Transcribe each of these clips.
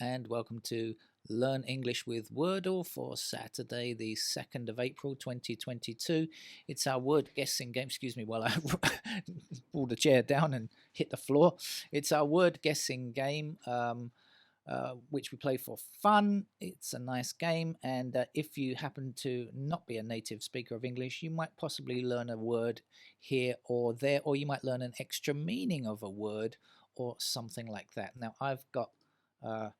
and welcome to Learn English with Wordle for Saturday, the 2nd of April 2022. It's our word guessing game. Excuse me while I pulled the chair down and hit the floor. It's our word guessing game, which we play for fun. It's a nice game, and if you happen to not be a native speaker of English, you might possibly learn a word here or there, or you might learn an extra meaning of a word or something like that. Now, I've got a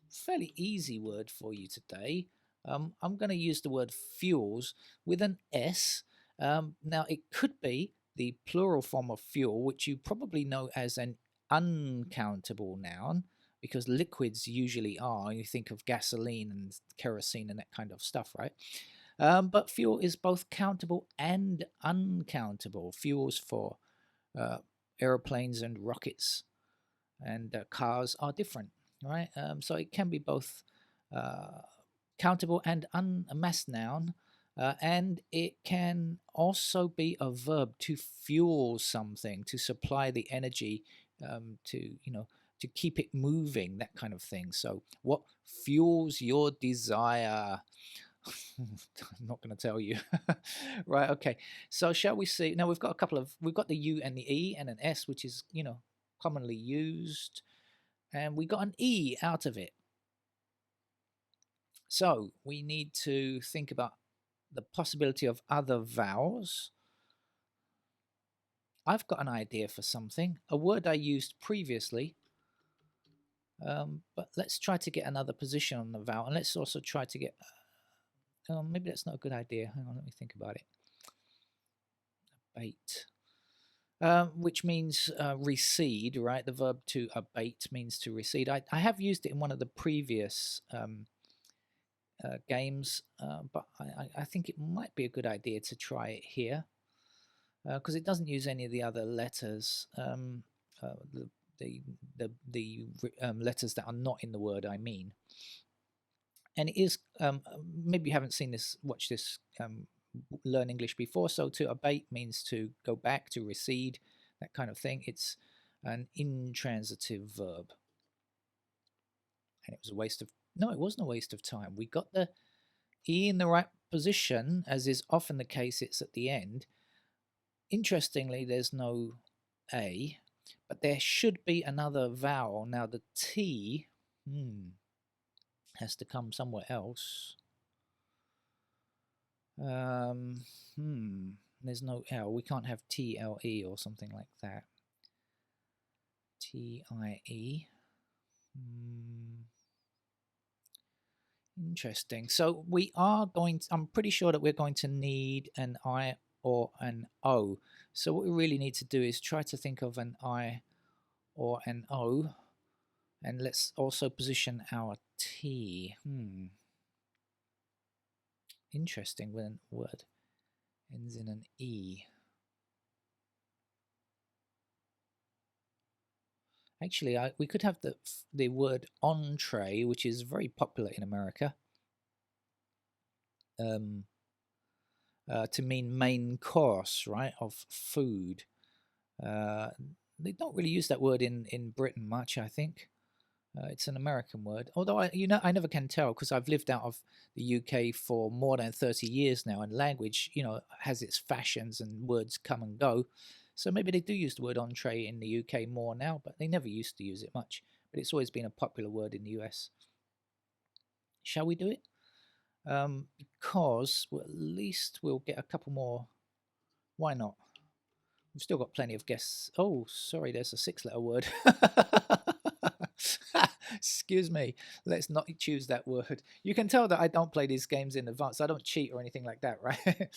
fairly easy word for you today. I'm going to use the word fuels with an S. Now, it could be the plural form of fuel, which you probably know as an uncountable noun, because liquids usually are. You think of gasoline and kerosene and that kind of stuff, right? But fuel is both countable and uncountable. Fuels for aeroplanes and rockets and cars are different, right? So it can be both countable and a mass noun, and it can also be a verb to fuel something, to supply the energy, to keep it moving, that kind of thing. So what fuels your desire? I'm not going to tell you. Right, okay. So shall we see? Now we've got we've got the U and the E and an S, which is, commonly used. And we got an E out of it. So we need to think about the possibility of other vowels. I've got an idea for something, a word I used previously. But let's try to get another position on the vowel, and let's also try to get maybe that's not a good idea. Hang on, let me think about it. Abate, which means recede, right? The verb to abate means to recede. I have used it in one of the previous games, but I think it might be a good idea to try it here, because it doesn't use any of the other letters. The letters that are not in the word, I mean. And it is, maybe you haven't seen this, watched this Learn English before. So to abate means to go back, to recede, that kind of thing. It's an intransitive verb. And it was a waste of, no, it wasn't a waste of time. We got the E in the right position, as is often the case, it's at the end. Interestingly, there's no A, but there should be another vowel. Now the T has to come somewhere else. There's no L. We can't have TLE or something like that. TIE. Interesting. So we are going to, I'm pretty sure that we're going to need an I or an O. So what we really need to do is try to think of an I or an O. And let's also position our T. Interesting when a word ends in an E. Actually, we could have the word entree, which is very popular in America, to mean main course, right, of food. They don't really use that word in Britain much, I think. It's an American word, although I never can tell, because I've lived out of the UK for more than 30 years now, and language, has its fashions and words come and go. So maybe they do use the word entree in the UK more now, but they never used to use it much. But it's always been a popular word in the US. Shall we do it? Because at least we'll get a couple more. Why not? We've still got plenty of guests. Oh, sorry, there's a 6-letter word. Excuse me. Let's not choose that word. You can tell that I don't play these games in advance. I don't cheat or anything like that, right?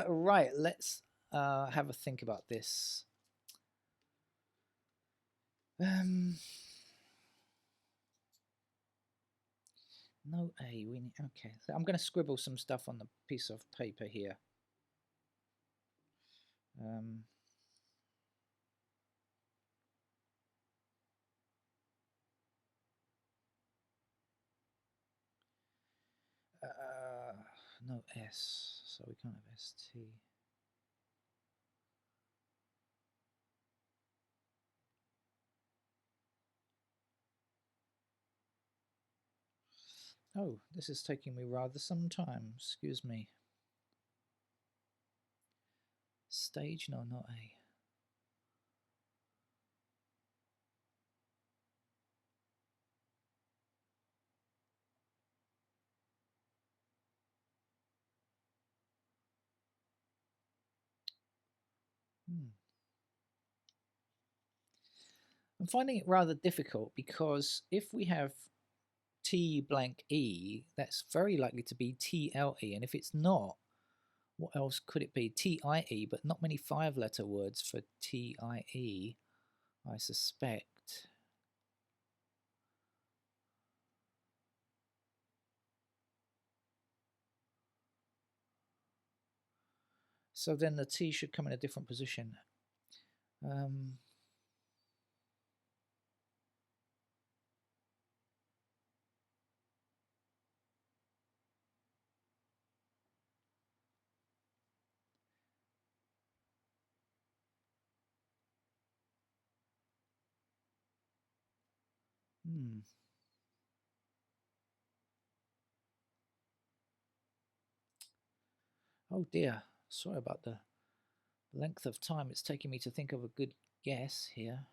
Right, let's have a think about this. No A. We need, okay. So I'm going to scribble some stuff on the piece of paper here. No S, so we can't have ST. Oh, this is taking me rather some time. Excuse me. Stage? No, not A. Hmm. I'm finding it rather difficult because if we have T blank E, that's very likely to be TLE. And if it's not, what else could it be? TIE, but not many 5-letter words for TIE, I suspect. So then the T should come in a different position. Um, hmm. Oh dear. Sorry about the length of time it's taking me to think of a good guess here.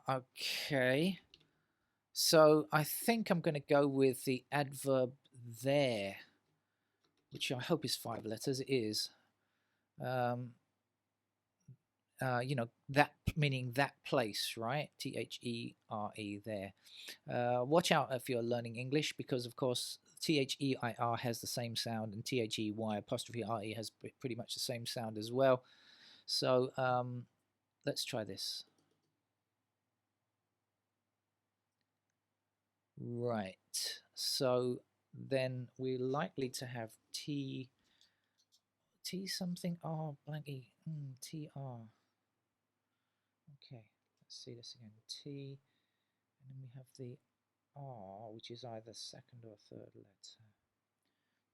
Okay. So I think I'm going to go with the adverb there, which I hope is 5 letters. It is. Um, that meaning that place, right? THERE there. Watch out if you're learning English because, of course, THEIR has the same sound and THEY apostrophe RE has pretty much the same sound as well. So let's try this. Right. So then we're likely to have T something R blank E. TR. Okay. Let's see this again. T, and then we have the R, which is either second or third letter.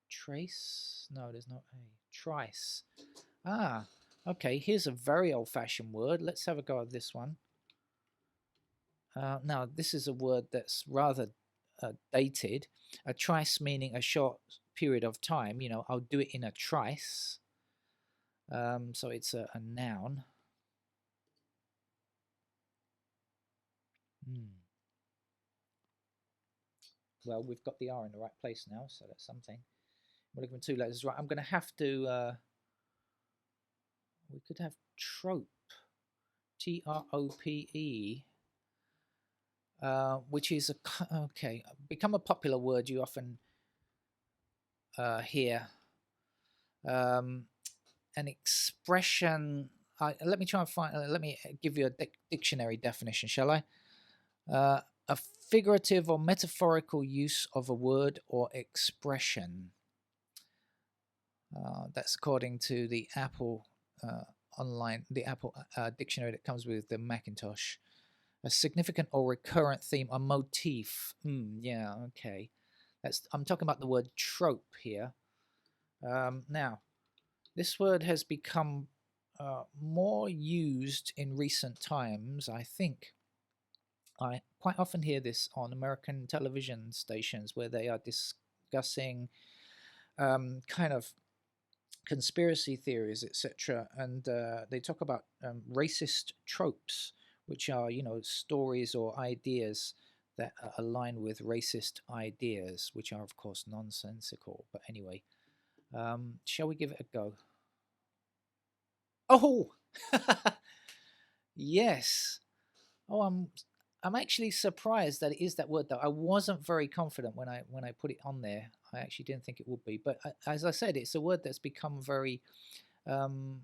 Trace? No, there's not A. Trice. Ah, okay. Here's a very old-fashioned word. Let's have a go at this one. Now, this is a word that's rather dated. A trice meaning a short period of time. You know, I'll do it in a trice. So it's a noun. Hmm. Well, we've got the R in the right place now, so that's something. We're looking for 2 letters, right? I'm going to have to. We could have trope, TROPE, which is become a popular word you often hear. Um, an expression. Let me try and find. Let me give you a dictionary definition, shall I? A figurative or metaphorical use of a word or expression. That's according to the Apple the Apple dictionary that comes with the Macintosh. A significant or recurrent theme, a motif. Yeah, okay. I'm talking about the word trope here. Now, this word has become more used in recent times. I think I quite often hear this on American television stations where they are discussing kind of conspiracy theories, etc. And they talk about racist tropes, which are, stories or ideas that align with racist ideas, which are, of course, nonsensical. But anyway, shall we give it a go? Oh, yes. Oh, I'm actually surprised that it is that word though. I wasn't very confident when I put it on there. I actually didn't think it would be, but as I said, it's a word that's become very um,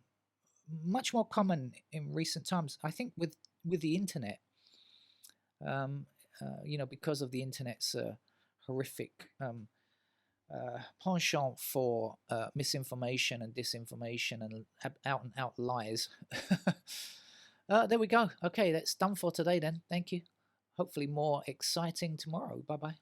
much more common in recent times. I think with the internet, um, because of the internet's horrific penchant for misinformation and disinformation and out and out lies. There we go. Okay, that's done for today then. Thank you. Hopefully more exciting tomorrow. Bye bye.